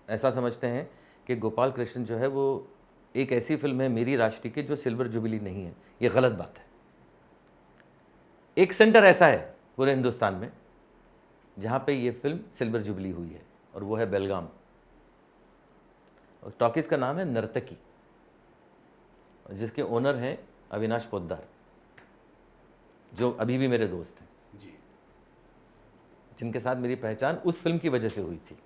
ऐसा समझते हैं कि गोपाल कृष्ण जो है वो एक ऐसी फिल्म है मेरी राष्ट्र की जो सिल्वर जुबली नहीं है। ये गलत बात है। एक सेंटर ऐसा है पूरे हिंदुस्तान में जहाँ पे ये फिल्म सिल्वर जुबली हुई है, और वो है बेलगाम। और टॉकीज़ का नाम है नर्तकी, जिसके ओनर हैं अविनाश पोद्दार, जो अभी भी मेरे दोस्त हैं, जिनके साथ मेरी पहचान उस फिल्म की वजह से हुई थी।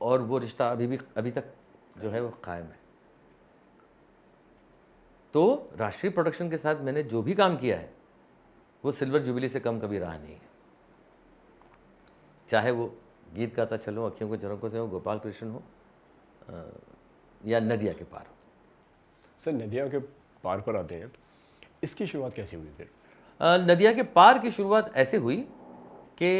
और वो रिश्ता अभी तक जो है वो कायम है। तो राष्ट्रीय प्रोडक्शन के साथ मैंने जो भी काम किया है वो सिल्वर जुबली से कम कभी रहा नहीं है। चाहे वो गीत गाता चलो, अखियों के झरोखों से हो, गोपाल कृष्ण हो, या नदिया के पार हो। सर, नदिया के पार पर आते हैं, इसकी शुरुआत कैसे हुई फिर? नदिया के पार की शुरुआत ऐसे हुई कि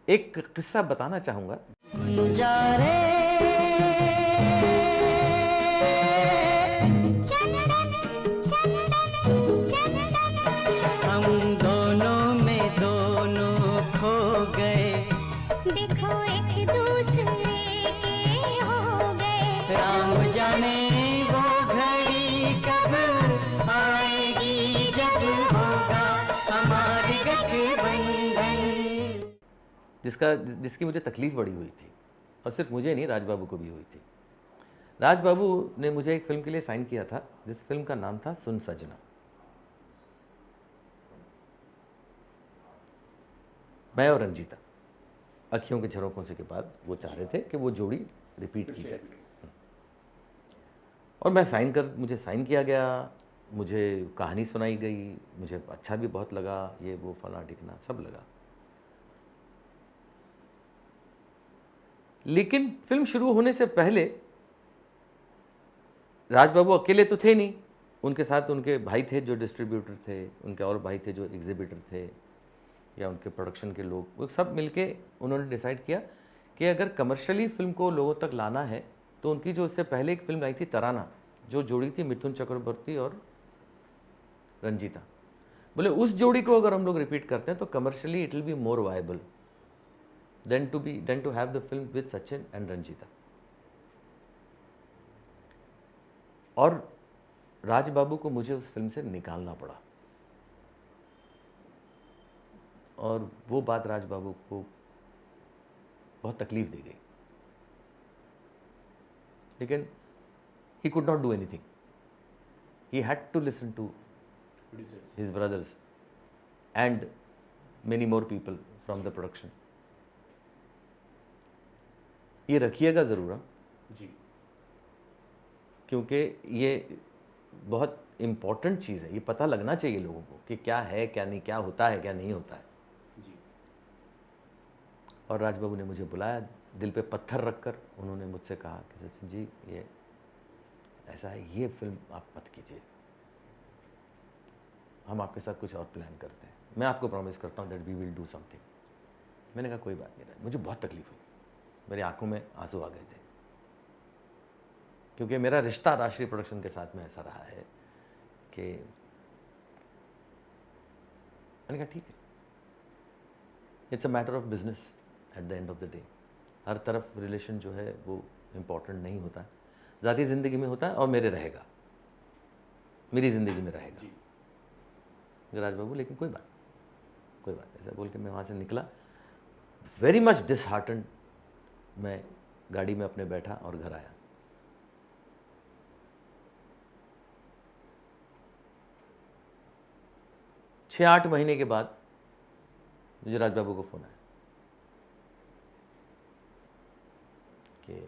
एक किस्सा बताना चाहूँगा। हम दोनों में दोनों खो गए, देखो एक दूसरे के हो गए। राम जाने वो घड़ी कब आएगी, जब होगा हमारे गठबंधन। जिसकी मुझे तकलीफ़ बड़ी हुई थी, और सिर्फ मुझे नहीं, राज बाबू को भी हुई थी। राज बाबू ने मुझे एक फिल्म के लिए साइन किया था, जिस फिल्म का नाम था सुन सजना। मैं और रंजीता, अखियों के झरोखों से के बाद वो चाह रहे थे कि वो जोड़ी रिपीट की जाए, और मैं मुझे साइन किया गया, मुझे कहानी सुनाई गई, मुझे अच्छा भी बहुत लगा, ये वो फला टिकना सब लगा। लेकिन फिल्म शुरू होने से पहले राज बाबू अकेले तो थे नहीं, उनके साथ उनके भाई थे जो डिस्ट्रीब्यूटर थे, उनके और भाई थे जो एग्जिबिटर थे, या उनके प्रोडक्शन के लोग, वो सब मिलके उन्होंने डिसाइड किया कि अगर कमर्शियली फिल्म को लोगों तक लाना है तो उनकी जो इससे पहले एक फिल्म आई थी तराना, जो जोड़ी थी मिथुन चक्रवर्ती और रंजीता, बोले उस जोड़ी को अगर हम लोग रिपीट करते हैं तो commercially it will be more viable than to have the film with Sachin and Ranjeeta. और राज बाबू को मुझे उस फिल्म से निकालना पड़ा, और वो बात राज बाबू को बहुत तकलीफ दे गई। लेकिन he could not do anything. He had to listen to his brothers and many more people from the production. ये रखिएगा ज़रूर जी, क्योंकि ये बहुत इम्पॉर्टेंट चीज़ है। ये पता लगना चाहिए लोगों को कि क्या है क्या नहीं, क्या होता है क्या नहीं होता है जी। और राज बाबू ने मुझे बुलाया, दिल पे पत्थर रखकर उन्होंने मुझसे कहा कि सचिन जी, ये ऐसा है, ये फिल्म आप मत कीजिए, हम आपके साथ कुछ और प्लान करते हैं, मैं आपको प्रॉमिस करता हूँ that we will do something. मैंने कहा कोई बात नहीं, मुझे बहुत तकलीफ हुई, मेरी आंखों में आंसू आ गए थे, क्योंकि मेरा रिश्ता राष्ट्रीय प्रोडक्शन के साथ में ऐसा रहा है कि मैंने कहा ठीक है, it's a matter of business at the end of the day. हर तरफ रिलेशन जो है वो इम्पोर्टेंट नहीं होता है, ज़ाती ज़िंदगी में होता है और मेरे रहेगा, मेरी ज़िंदगी में रहेगा राज बाबू। लेकिन कोई बात ऐसा बोल के मैं वहाँ से निकला, वेरी मच डिसहार्टन्ड। मैं गाड़ी में अपने बैठा और घर आया। छः 8 महीने के बाद मुझे राज बाबू को फ़ोन आया कि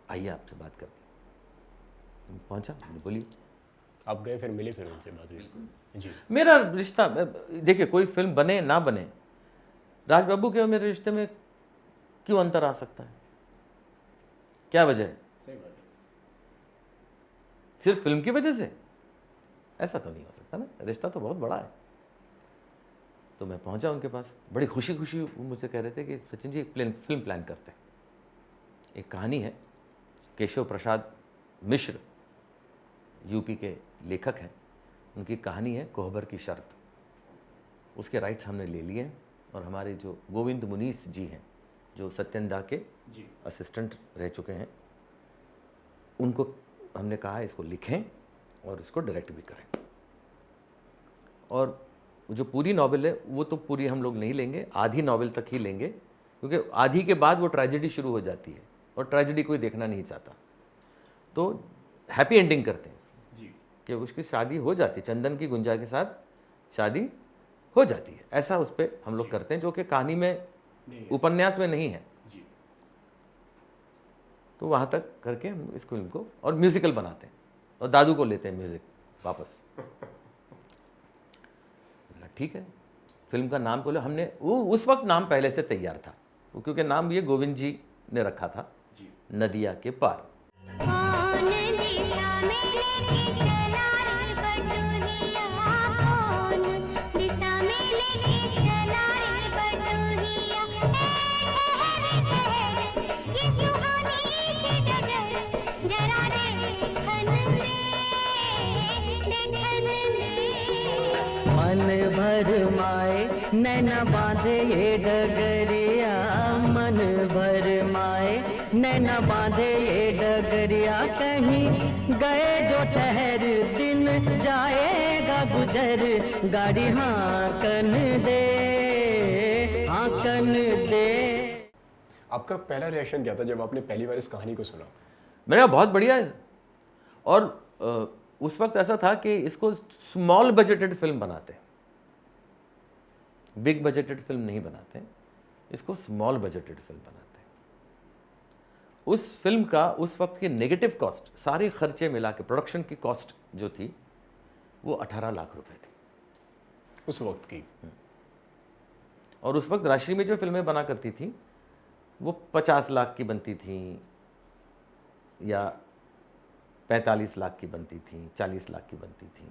आइए आपसे बात करनी। पहुंचा, बोलिए। आप गए, फिर मिले, फिर उनसे बात हुई? जी। मेरा रिश्ता, देखिए कोई फिल्म बने ना बने, राज बाबू के और मेरे रिश्ते में क्यों अंतर आ सकता है? क्या वजह है? सही बात है। सिर्फ फिल्म की वजह से? ऐसा तो नहीं हो सकता ना, रिश्ता तो बहुत बड़ा है। तो मैं पहुंचा उनके पास, बड़ी खुशी खुशी वो मुझसे कह रहे थे कि सचिन जी एक फिल्म प्लान करते हैं। एक कहानी है, केशव प्रसाद मिश्र यूपी के लेखक हैं, उनकी कहानी है कोहबर की शर्त। उसके राइट्स हमने ले लिए हैं और हमारे जो गोविंद मुनीस जी हैं, जो सत्यन दा के असिस्टेंट रह चुके हैं, उनको हमने कहा इसको लिखें और इसको डायरेक्ट भी करें। और जो पूरी नॉवेल है वो तो पूरी हम लोग नहीं लेंगे, आधी नॉवेल तक ही लेंगे, क्योंकि आधी के बाद वो ट्रेजेडी शुरू हो जाती है और ट्रेजेडी कोई देखना नहीं चाहता। तो हैप्पी एंडिंग करते हैं कि उसकी शादी हो जाती है, चंदन की गुंजा के साथ शादी हो जाती है, ऐसा उस पर हम लोग करते हैं, जो कि कहानी में उपन्यास में नहीं है। तो वहाँ तक करके हम इस फिल्म को और म्यूजिकल बनाते हैं और दादू को लेते हैं म्यूजिक वापस। ठीक है, फिल्म का नाम बोले हमने, वो उस वक्त नाम पहले से तैयार था, वो क्योंकि नाम ये गोविंद जी ने रखा था, नदिया के पार। कौन दिशा में लेके चला रे बटुहिया, कौन दिशा में लेके चला रे बटुहिया, ठहर ठहर ये सुहानी सी डगर, जरा देखन दे, देखन दे। मन भर माए नैना बांधे ये डगरिया, मन भर माए नैना बांधे ये डगरिया, कहीं गए जो ठहर दिन जाएगा गुजर, गाड़ी हाकन दे, हाकन दे। आपका पहला रिएक्शन क्या था जब आपने पहली बार इस कहानी को सुना? मैंने कहा बहुत बढ़िया है। और उस वक्त ऐसा था कि इसको स्मॉल बजटेड फिल्म बनाते हैं, बिग बजटेड फिल्म नहीं बनाते, इसको स्मॉल बजटेड फिल्म बनाते हैं। उस फिल्म का उस वक्त की नेगेटिव कॉस्ट, सारे खर्चे मिला के प्रोडक्शन की कॉस्ट जो थी वो 18 लाख रुपए थी उस वक्त की। और उस वक्त राशि में जो फिल्में बना करती थी वो 50 लाख की बनती थी या 45 लाख की बनती थी, 40 लाख की बनती थी,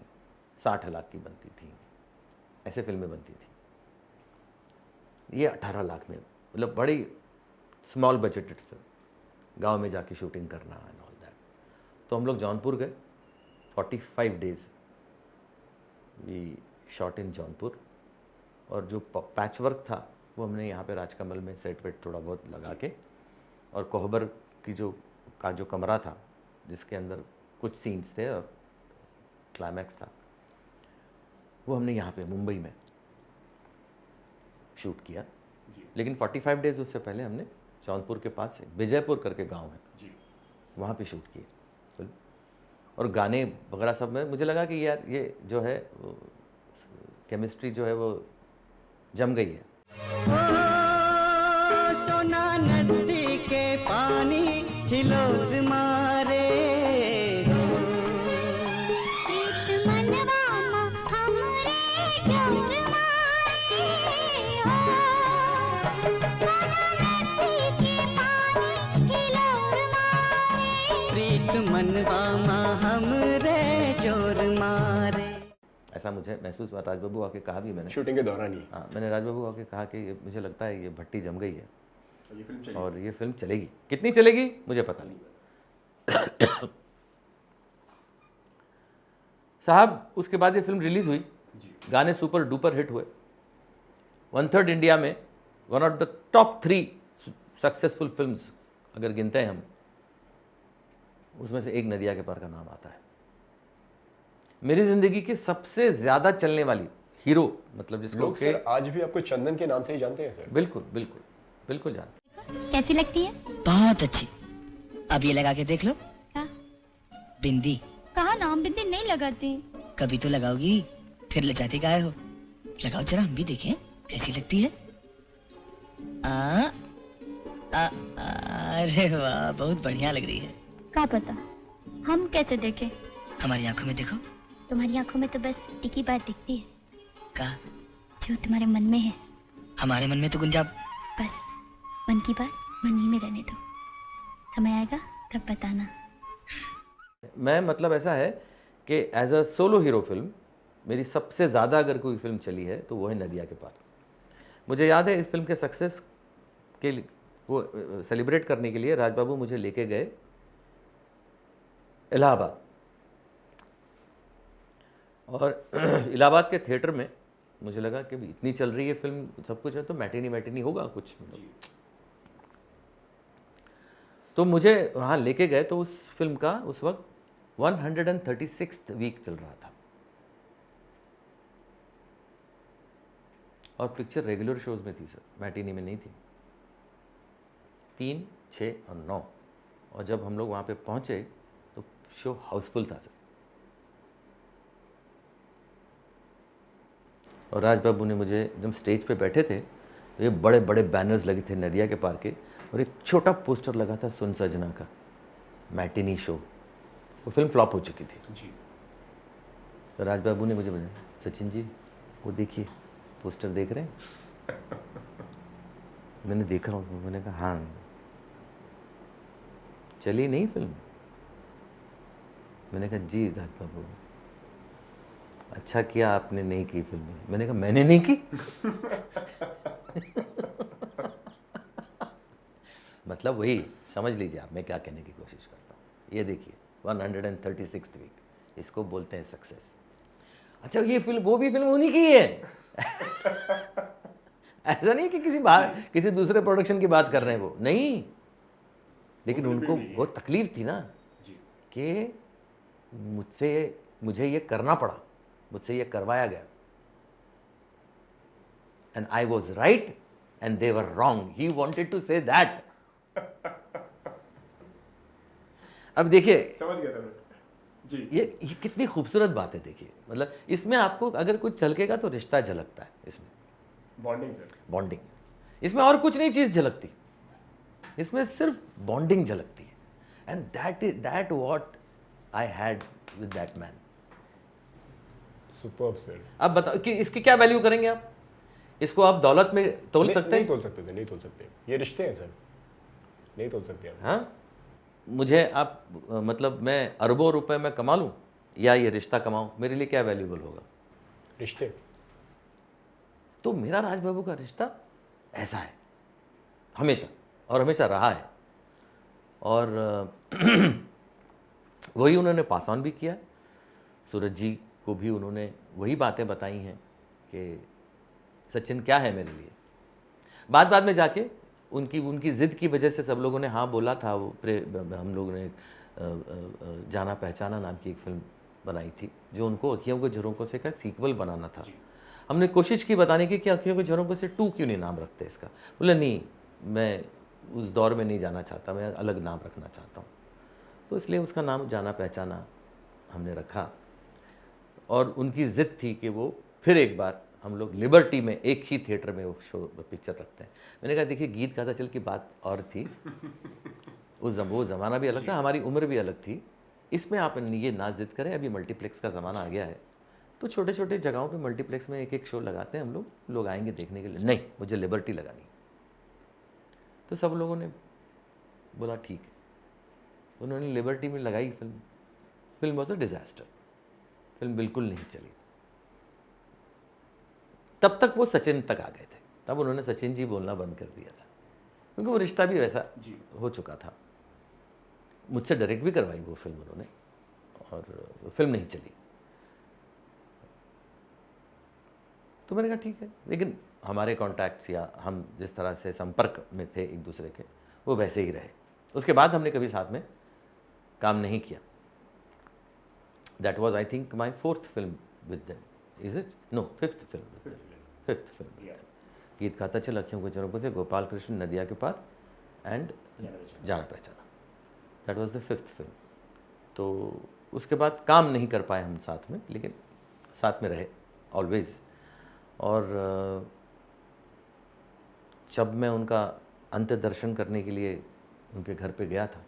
60 लाख की बनती थी, ऐसे फिल्में बनती थी। ये 18 लाख में, मतलब बड़ी स्मॉल बजटेड फिल्म, गांव में जाके शूटिंग करना एंड ऑल दैट। तो हम लोग जौनपुर गए, 45 days we shot in Jaunpur. और जो पैच वर्क था वो हमने यहाँ पे राजकमल में सेट वेट थोड़ा बहुत लगा के, और कोहबर की जो कमरा था जिसके अंदर कुछ सीन्स थे और क्लाइमैक्स था, वो हमने यहाँ पे मुंबई में शूट किया। लेकिन 45 डेज उससे पहले हमने जौनपुर के पास से विजयपुर करके गांव है, वहाँ पे शूट किए फिल्म। और गाने वगैरह सब में मुझे लगा कि यार ये जो है केमिस्ट्री जो है वो जम गई है। सोना नदी के पानी हिलोर मारे, प्रीत मनवा हमरे जोर मारे, सोना नदी के पानी हिलोर मारे, प्रीत मनवा माँ हमरे जोर मारे। ऐसा मुझे महसूस हुआ। राजबाबू आके कहा भी मैंने, शूटिंग के दौरान ही हाँ मैंने राजबाबू आके कहा कि मुझे लगता है ये भट्टी जम गई है ये फिल्म चली। और ये फिल्म चलेगी। कितनी चलेगी मुझे पता नहीं। साहब उसके बाद ये फिल्म रिलीज हुई, गाने सुपर डुपर हिट हुए। 1/3 इंडिया में one of the top 3 successful films अगर गिनते हैं हम, उसमें से एक नदिया के पार का नाम आता है। मेरी जिंदगी की सबसे ज्यादा चलने वाली हीरो, मतलब जिसको लोग सर आज भी आपको चंदन के नाम से ही जानते हैं सर। बिल्कुल बिल्कुल बिल्कुल जानते। कैसी लगती है? बहुत अच्छी। अब ये लगा के देख लो। क्या? बिंदी। कहा ना हम बिंदी नहीं लगाती। कभी तो लगाओगी, फिर ले जाती गाय हो। लगाओ जरा, हम भी देखें कैसी लगती है। अरे वाह, बहुत बढ़िया लग रही है। क्या पता, हम कैसे देखें? हमारी आंखों में देखो। तुम्हारी आंखों में तो बस एक ही बात दिखती है, का जो तुम्हारे मन में है। हमारे मन में तो गुंजा। बस मन की बात मन ही में रहने दो, समय आएगा तब बताना। मैं मतलब ऐसा है कि as a solo hero film मेरी सबसे ज़्यादा अगर कोई फिल्म चली है तो वो है नदिया के पार। मुझे याद है इस फिल्म के सक्सेस के को सेलिब्रेट करने के लिए राजबाबू मुझे लेके गए इलाहाबाद, और इलाहाबाद के थिएटर में मुझे लगा कि इतनी चल रही है फिल्म, सब कुछ है, तो मैटिनी होगा कुछ। तो मुझे वहाँ लेके गए, तो उस फिल्म का उस वक्त 136th वीक चल रहा था, और पिक्चर रेगुलर शोज में थी सर, मैटिनी में नहीं थी। 3, 6 और 9, और जब हम लोग वहाँ पे पहुँचे तो शो हाउसफुल था सर। और राजबाबू ने मुझे एकदम स्टेज पे बैठे थे, तो ये बड़े बड़े बैनर्स लगे थे नदिया के पार के, और एक छोटा पोस्टर लगा था सुन सजना का, मैटिनी शो। वो फिल्म फ्लॉप हो चुकी थी जी। तो राजबाबू ने मुझे बताया, सचिन जी वो देखिए पोस्टर देख रहे हैं? मैंने देखा, मैंने कहा हाँ। चली नहीं फिल्म? मैंने कहा जी राजबाबू, अच्छा किया आपने नहीं की फिल्म। मैंने कहा मैंने नहीं की? मतलब वही समझ लीजिए आप मैं क्या कहने की कोशिश करता हूँ। ये देखिए 136th वीक, इसको बोलते हैं सक्सेस। अच्छा ये फिल्म, वो भी फिल्म उन्हीं की है। ऐसा नहीं कि किसी दूसरे प्रोडक्शन की बात कर रहे हैं, वो नहीं, लेकिन उनको बहुत तकलीफ थी ना कि मुझे ये करना पड़ा, मुझसे ये करवाया गया, and I was right and they were wrong. He wanted to say that. अब देखिए समझ गया था मैं। जी। ये कितनी खूबसूरत बात है। देखिए मतलब इसमें आपको अगर कुछ झलकेगा तो रिश्ता झलकता है, इसमें बॉन्डिंग सर। बॉन्डिंग, इसमें और कुछ नहीं चीज झलकती, इसमें सिर्फ बॉन्डिंग झलकती है। And that what I had with that man. Superb sir. अब बताओ कि इसकी क्या वैल्यू करेंगे आप? इसको आप दौलत में तोल सकते नहीं हैं? तोल सकते थे, नहीं तोल सकते। ये रिश्ते हैं सर, नहीं तोल सकते आप। हाँ, मुझे आप मतलब मैं अरबों रुपए में कमा लूं या ये रिश्ता कमाऊं, मेरे लिए क्या वैल्यूबल होगा? रिश्ते। तो मेरा राजबाबू का रिश्ता ऐसा है हमेशा, और हमेशा रहा है। और वही उन्होंने पास ऑन भी किया। सूरज जी को भी उन्होंने वही बातें बताई हैं कि सचिन क्या है मेरे लिए। बाद में जाके उनकी ज़िद की वजह से सब लोगों ने हाँ बोला था। वो हम लोगों ने जाना पहचाना नाम की एक फिल्म बनाई थी, जो उनको अखियों के झरोकों से का सीक्वल बनाना था। हमने कोशिश की बताने की कि अखियों के झरोकों से 2 क्यों नहीं नाम रखते इसका। बोले नहीं, मैं उस दौर में नहीं जाना चाहता, मैं अलग नाम रखना चाहता हूँ। तो इसलिए उसका नाम जाना पहचाना हमने रखा। और उनकी ज़िद थी कि वो फिर एक बार हम लोग लिबर्टी में एक ही थिएटर में वो पिक्चर रखते हैं। मैंने कहा देखिए गीत गाथा चल की बात और थी, वो ज़माना भी अलग था, हमारी उम्र भी अलग थी। इसमें आप ये ना जिद करें, अभी मल्टीप्लेक्स का ज़माना आ गया है, तो छोटे छोटे जगहों पे मल्टीप्लेक्स में एक शो लगाते हैं हम लोग आएंगे देखने के लिए। नहीं, मुझे लिबर्टी लगानी। तो सब लोगों ने बोला ठीक है। उन्होंने लिबर्टी में लगाई film, film was a disaster, film बिल्कुल नहीं चली। तब तक वो सचिन तक आ गए थे, तब उन्होंने सचिन जी बोलना बंद कर दिया था, क्योंकि वो रिश्ता भी वैसा हो चुका था। मुझसे डायरेक्ट भी करवाई वो फिल्म उन्होंने, और वो फिल्म नहीं चली। तो मैंने कहा ठीक है, लेकिन हमारे कॉन्टैक्ट्स या हम जिस तरह से संपर्क में थे एक दूसरे के, वो वैसे ही रहे। उसके बाद हमने कभी साथ में काम नहीं किया। That was I think my 4th film with them, is it? No, 5th film, 5th film. Geet Gaata चल अखियों के चरों से, गोपाल कृष्ण, नदिया के पार एंड जाना पहचाना, that was the 5th film. तो उसके बाद काम नहीं कर पाए हम साथ में, लेकिन साथ में रहे ऑलवेज। और जब मैं उनका अंत्य दर्शन करने के लिए उनके घर पे गया था,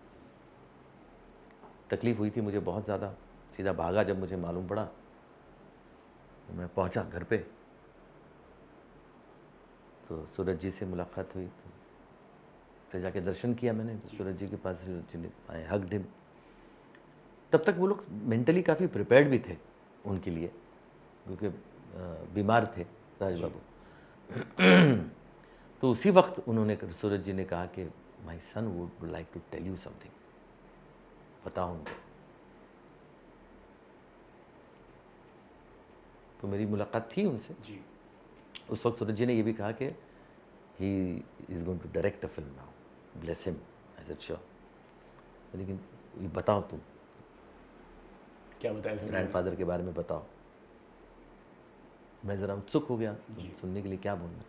तकलीफ़ हुई थी मुझे बहुत ज़्यादा, सीधा भागा जब मुझे मालूम पड़ा। तो मैं पहुंचा घर पे, तो सूरज जी से मुलाकात हुई, तो फिर जाके दर्शन किया मैंने सूरज जी के पास। सूरज जी ने आई हग्ड हिम। तब तक वो लोग मेंटली काफ़ी प्रिपेयर्ड भी थे उनके लिए, क्योंकि बीमार थे राज बाबू। तो उसी वक्त उन्होंने, सूरज जी ने कहा कि my son would like to tell you something, बताओ उनको। तो मेरी मुलाकात थी उनसे जी। उस वक्त सूरज जी ने ये भी कहा कि he is going to direct a film now, bless him. I said sure. लेकिन ये बताओ तुम क्या बताया ग्रैंडफादर के बारे में बताओ। मैं ज़रा उत्सुक हो गया सुनने के लिए, क्या बोलना।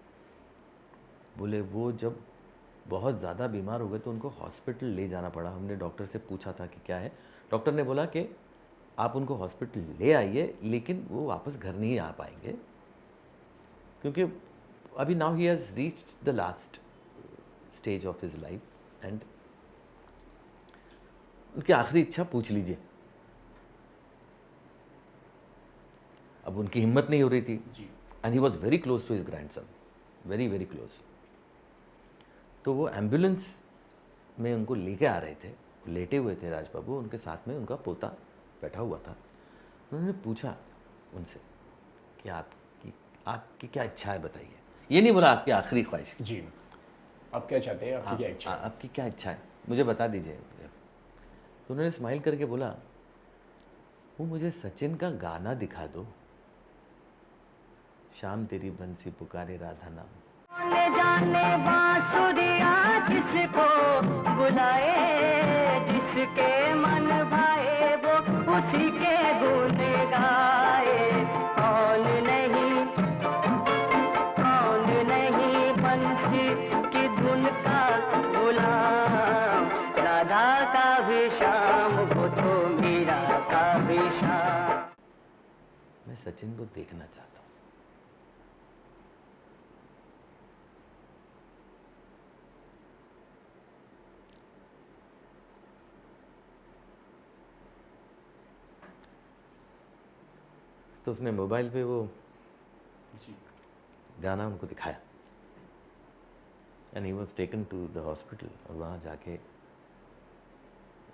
बोले वो जब बहुत ज़्यादा बीमार हो गए तो उनको हॉस्पिटल ले जाना पड़ा। हमने डॉक्टर से पूछा था कि क्या है, डॉक्टर ने बोला कि आप उनको हॉस्पिटल ले आइए, लेकिन वो वापस घर नहीं आ पाएंगे, क्योंकि अभी now he has reached the last stage of his life and उनकी आखिरी इच्छा पूछ लीजिए। अब उनकी हिम्मत नहीं हो रही थी, and he was very close to his grandson, very very close. तो वो एम्बुलेंस में उनको लेके आ रहे थे, लेटे हुए थे राज बाबू, उनके साथ में उनका पोता बैठा हुआ था। उन्होंने पूछा उनसे कि आपकी क्या इच्छा है बताइए। ये नहीं बोला आपकी आखिरी ख्वाहिश जी, आप क्या चाहते हैं, आपकी क्या इच्छा है? आपकी क्या इच्छा है मुझे बता दीजिए। तो उन्होंने स्माइल करके बोला, वो मुझे सचिन का गाना दिखा दो, शाम तेरी बंसी पुकारे राधा नाम। जाने बांसुरिया जिसको बुलाए, जिसके मन भाए वो उसी के गुण गाए। कौन नहीं बंसी की धुन का गुलाम, राधा का भी शाम वो तो मीरा का भी शाम। मैं सचिन को देखना चाहता हूँ। तो उसने मोबाइल पे वो गाना उनको दिखाया, and he was taken to the hospital. और वहाँ जाके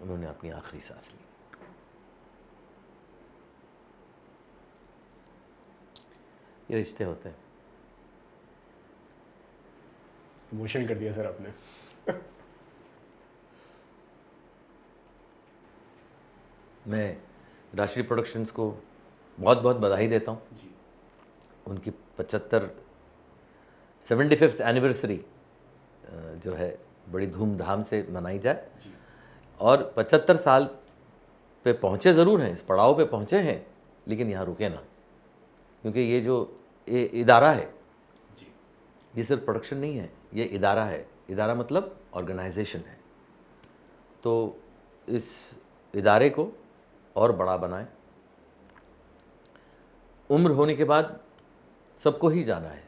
उन्होंने अपनी आखिरी सांस ली। ये रिश्ते होते हैं। इमोशनल कर दिया सर आपने। मैं राष्ट्रीय प्रोडक्शंस को बहुत बहुत बधाई देता हूँ। उनकी 75th एनिवर्सरी जो है बड़ी धूमधाम से मनाई जाए, और 75 साल पे पहुँचे ज़रूर हैं, इस पड़ाव पे पहुँचे हैं, लेकिन यहाँ रुके ना, क्योंकि ये जो इदारा है, ये सिर्फ प्रोडक्शन नहीं है, ये इदारा है। इदारा मतलब ऑर्गेनाइजेशन है। तो इस इदारे को और बड़ा बनाएं। उम्र होने के बाद सबको ही जाना है,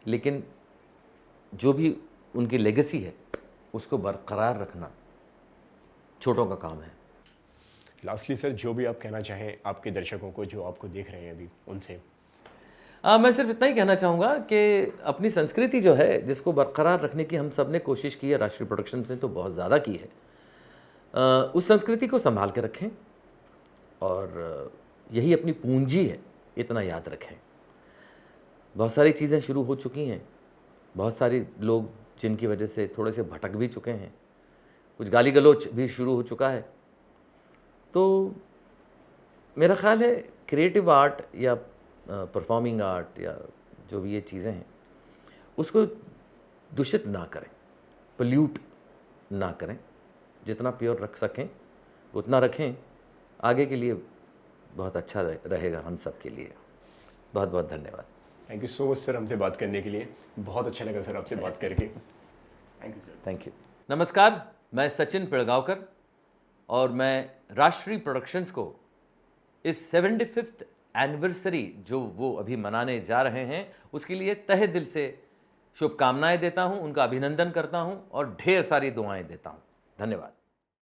लेकिन जो भी उनकी लेगेसी है उसको बरकरार रखना छोटों का काम है। लास्टली सर, जो भी आप कहना चाहें आपके दर्शकों को जो आपको देख रहे हैं अभी, उनसे। मैं सिर्फ इतना ही कहना चाहूँगा कि अपनी संस्कृति जो है जिसको बरकरार रखने की हम सब ने कोशिश की है, राष्ट्रीय प्रोडक्शन से तो बहुत ज़्यादा की है, उस संस्कृति को संभाल के रखें और यही अपनी पूंजी है, इतना याद रखें। बहुत सारी चीज़ें शुरू हो चुकी हैं, बहुत सारे लोग जिनकी वजह से थोड़े से भटक भी चुके हैं, कुछ गाली गलौच भी शुरू हो चुका है। तो मेरा ख्याल है क्रिएटिव आर्ट या परफॉर्मिंग आर्ट या जो भी ये चीज़ें हैं उसको दूषित ना करें, पोल्यूट ना करें, जितना प्योर रख सकें उतना रखें, आगे के लिए बहुत अच्छा रहेगा हम सब के लिए। बहुत बहुत धन्यवाद। Thank you so much sir हमसे बात करने के लिए, बहुत अच्छा लगा सर आपसे बात करके। Thank you sir. Thank you. नमस्कार, मैं सचिन पिलगांवकर और मैं राष्ट्रीय प्रोडक्शंस को इस 75th एनिवर्सरी जो वो अभी मनाने जा रहे हैं उसके लिए तहे दिल से शुभकामनाएं देता हूं, उनका अभिनंदन करता हूं और ढेर सारी दुआएं देता हूं। धन्यवाद।